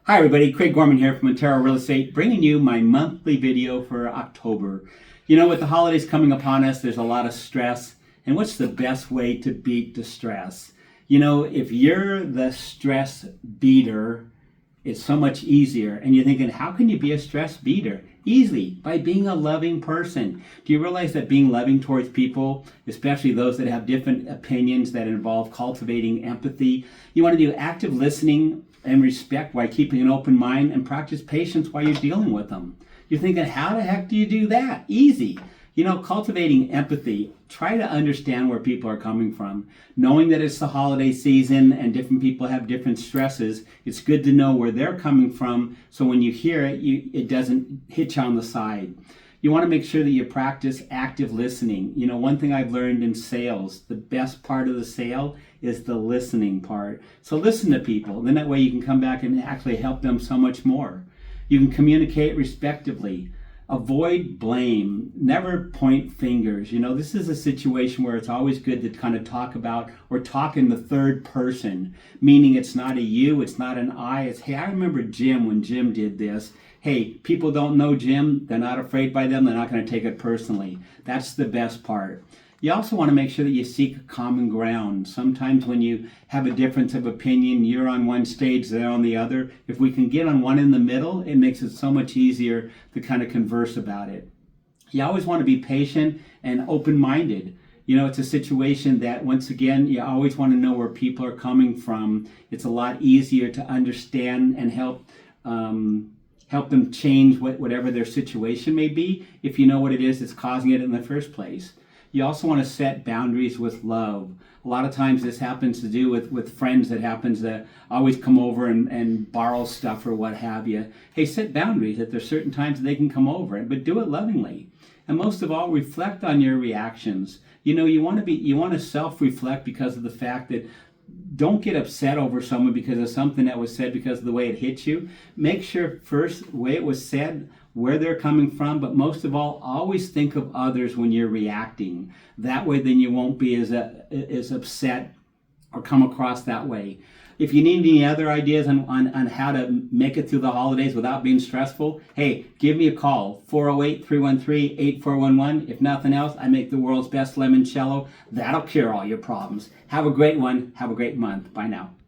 Hi everybody, Craig Gorman here from Montly Real Estate, bringing you my monthly video for October. You know, with the holidays coming upon us, there's a lot of stress. And what's the best way to beat the stress? You know, if you're the stress beater, it's so much easier. And you're thinking, how can you be a stress beater? Easily, by being a loving person. Do you realize that being loving towards people, especially those that have different opinions that involve cultivating empathy, you want to do active listening and respect while keeping an open mind, and practice patience while you're dealing with them. You're thinking, how the heck do you do that? Easy. You know, cultivating empathy. Try to understand where people are coming from. Knowing that it's the holiday season and different people have different stresses, it's good to know where they're coming from, so when you hear it, it doesn't hit you on the side. You want to make sure that you practice active listening. You know, one thing I've learned in sales, the best part of the sale is the listening part. So listen to people. Then that way you can come back and actually help them so much more. You can communicate respectively. Avoid blame. Never point fingers. You know, this is a situation where it's always good to kind of talk about or talk in the third person, meaning it's not a you, it's not an I. It's, hey, I remember Jim when Jim did this. Hey, people don't know Jim. They're not afraid by them. They're not going to take it personally. That's the best part. You also want to make sure that you seek a common ground. Sometimes when you have a difference of opinion, you're on one stage, they're on the other. If we can get on one in the middle, it makes it so much easier to kind of converse about it. You always want to be patient and open-minded. You know, it's a situation that, once again, you always want to know where people are coming from. It's a lot easier to understand and help them change whatever their situation may be if you know what it is that's causing it in the first place. You also want to set boundaries with love. A lot of times this happens to do with friends that happens to always come over and borrow stuff or what have you. Hey, set boundaries that there's certain times they can come over, but do it lovingly. And most of all, reflect on your reactions. You know, you want to self-reflect because of the fact that don't get upset over someone because of something that was said because of the way it hit you. Make sure first the way it was said, where they're coming from, but most of all, always think of others when you're reacting. That way then you won't be as upset or come across that way. If you need any other ideas on how to make it through the holidays without being stressful, hey, give me a call, 408-313-8411. If nothing else, I make the world's best limoncello. That'll cure all your problems. Have a great one. Have a great month. Bye now.